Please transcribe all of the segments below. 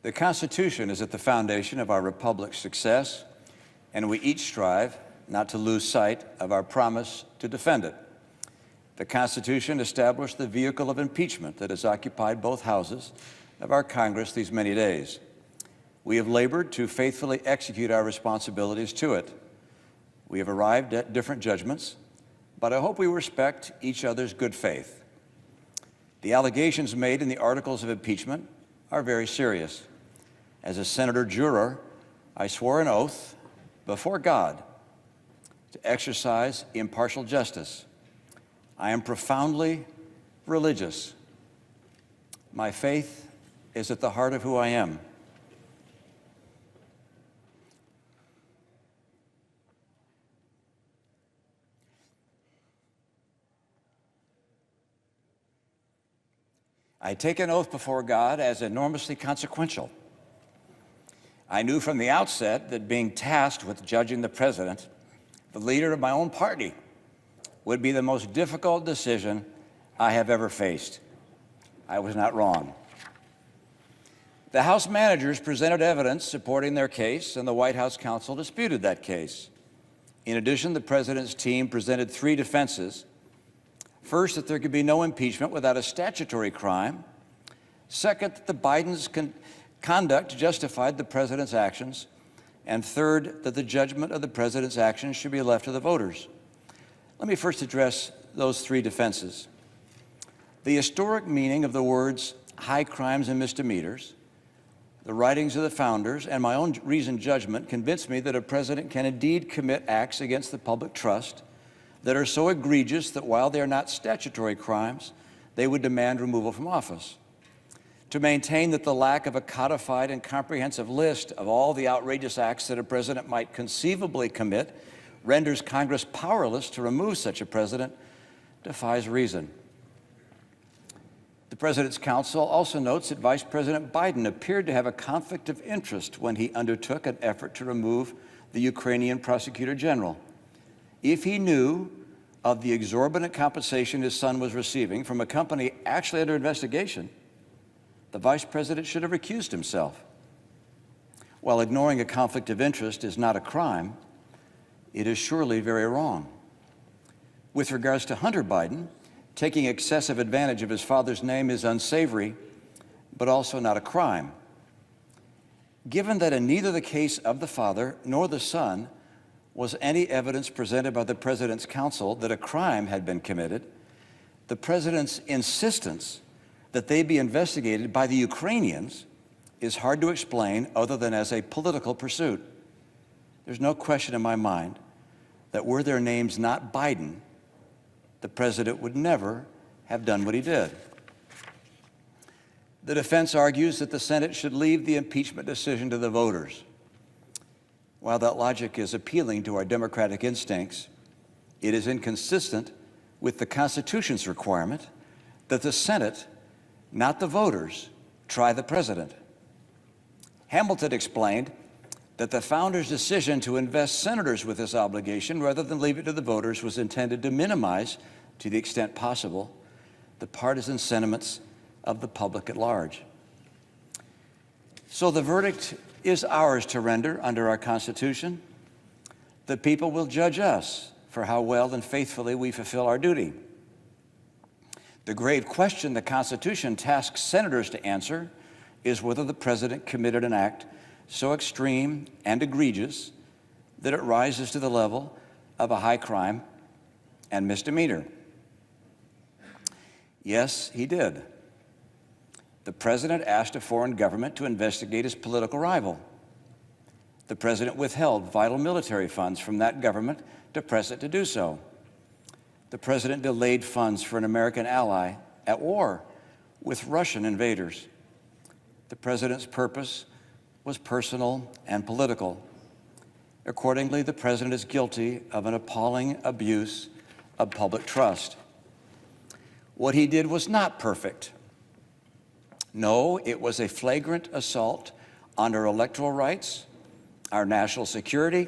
The Constitution is at the foundation of our republic's success, and we each strive not to lose sight of our promise to defend it. The Constitution established the vehicle of impeachment that has occupied both houses of our Congress these many days. We have labored to faithfully execute our responsibilities to it. We have arrived at different judgments, but I hope we respect each other's good faith. The allegations made in the articles of impeachment are very serious. As a senator juror, I swore an oath before God to exercise impartial justice. I am profoundly religious. My faith is at the heart of who I am. I take an oath before God as enormously consequential. I knew from the outset that being tasked with judging the president, the leader of my own party, would be the most difficult decision I have ever faced. I was not wrong. The House managers presented evidence supporting their case, and the White House counsel disputed that case. In addition, the president's team presented three defenses. First, that there could be no impeachment without a statutory crime. Second, that the Biden's conduct justified the president's actions. And third, that the judgment of the president's actions should be left to the voters. Let me first address those three defenses. The historic meaning of the words high crimes and misdemeanors, the writings of the founders, and my own reasoned judgment convinced me that a president can indeed commit acts against the public trust that are so egregious that while they are not statutory crimes, they would demand removal from office. To maintain that the lack of a codified and comprehensive list of all the outrageous acts that a president might conceivably commit renders Congress powerless to remove such a president defies reason. The President's counsel also notes that Vice President Biden appeared to have a conflict of interest when he undertook an effort to remove the Ukrainian prosecutor general. If he knew of the exorbitant compensation his son was receiving from a company actually under investigation, the vice president should have recused himself. While ignoring a conflict of interest is not a crime, it is surely very wrong. With regards to Hunter Biden, taking excessive advantage of his father's name is unsavory, but also not a crime. Given that in neither the case of the father nor the son was any evidence presented by the president's counsel that a crime had been committed, the president's insistence that they be investigated by the Ukrainians is hard to explain other than as a political pursuit. There's no question in my mind that were their names not Biden, the president would never have done what he did. The defense argues that the Senate should leave the impeachment decision to the voters. While that logic is appealing to our democratic instincts, it is inconsistent with the Constitution's requirement that the Senate, not the voters, try the president. Hamilton explained that the founders' decision to invest senators with this obligation rather than leave it to the voters was intended to minimize, to the extent possible, the partisan sentiments of the public at large. So the verdict is ours to render under our Constitution. The people will judge us for how well and faithfully we fulfill our duty. The grave question the Constitution tasks senators to answer is whether the president committed an act so extreme and egregious that it rises to the level of a high crime and misdemeanor. Yes, he did. The president asked a foreign government to investigate his political rival. The president withheld vital military funds from that government to press it to do so. The president delayed funds for an American ally at war with Russian invaders. The president's purpose was personal and political. Accordingly, the president is guilty of an appalling abuse of public trust. What he did was not perfect. No, it was a flagrant assault on our electoral rights, our national security,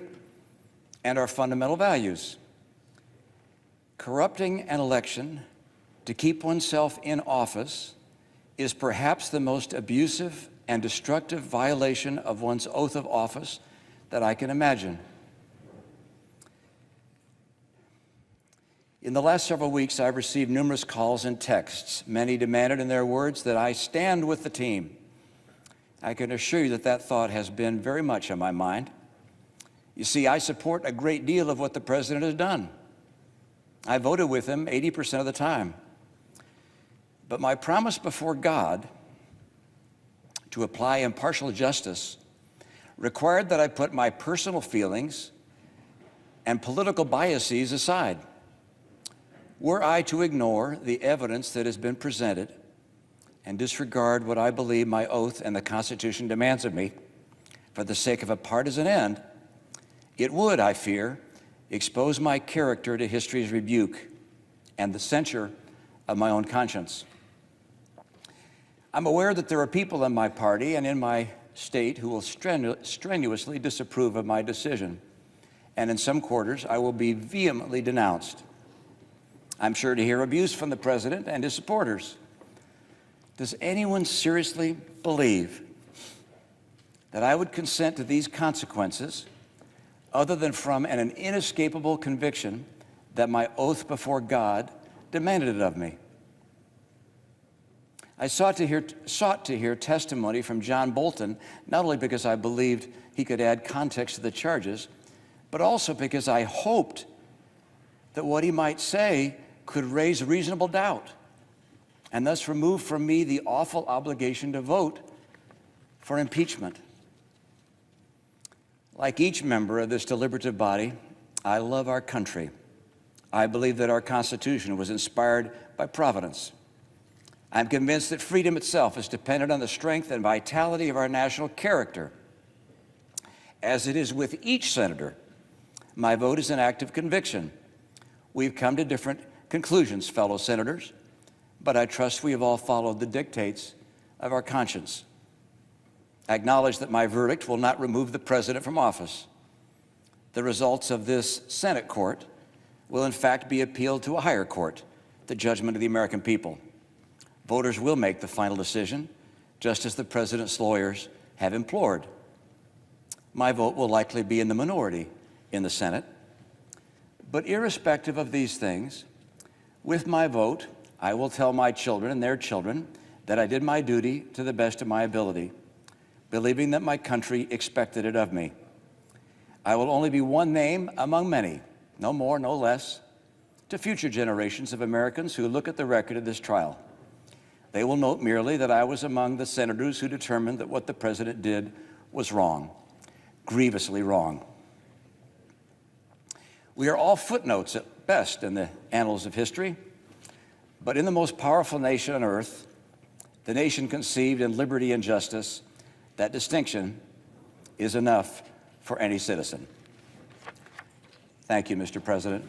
and our fundamental values. Corrupting an election to keep oneself in office is perhaps the most abusive and destructive violation of one's oath of office that I can imagine. In the last several weeks, I've received numerous calls and texts. Many demanded in their words that I stand with the team. I can assure you that that thought has been very much on my mind. You see, I support a great deal of what the president has done. I voted with him 80% of the time. But my promise before God to apply impartial justice required that I put my personal feelings and political biases aside. Were I to ignore the evidence that has been presented and disregard what I believe my oath and the Constitution demands of me for the sake of a partisan end, it would, I fear, expose my character to history's rebuke and the censure of my own conscience. I'm aware that there are people in my party and in my state who will strenuously disapprove of my decision, and in some quarters I will be vehemently denounced. I'm sure to hear abuse from the president and his supporters. Does anyone seriously believe that I would consent to these consequences other than from an inescapable conviction that my oath before God demanded it of me? I sought to hear testimony from John Bolton, not only because I believed he could add context to the charges, but also because I hoped that what he might say could raise reasonable doubt and thus remove from me the awful obligation to vote for impeachment. Like each member of this deliberative body, I love our country. I believe that our Constitution was inspired by Providence. I'm convinced that freedom itself is dependent on the strength and vitality of our national character. As it is with each senator, my vote is an act of conviction. We've come to different conclusions, fellow senators, but I trust we have all followed the dictates of our conscience. I acknowledge that my verdict will not remove the president from office. The results of this Senate court will in fact be appealed to a higher court, the judgment of the American people. Voters will make the final decision, just as the president's lawyers have implored. My vote will likely be in the minority in the Senate, but irrespective of these things, with my vote, I will tell my children and their children that I did my duty to the best of my ability, believing that my country expected it of me. I will only be one name among many, no more, no less, to future generations of Americans who look at the record of this trial. They will note merely that I was among the senators who determined that what the president did was wrong, grievously wrong. We are all footnotes at best in the annals of history, but in the most powerful nation on earth, the nation conceived in liberty and justice, that distinction is enough for any citizen. Thank you, Mr. President.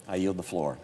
I yield the floor.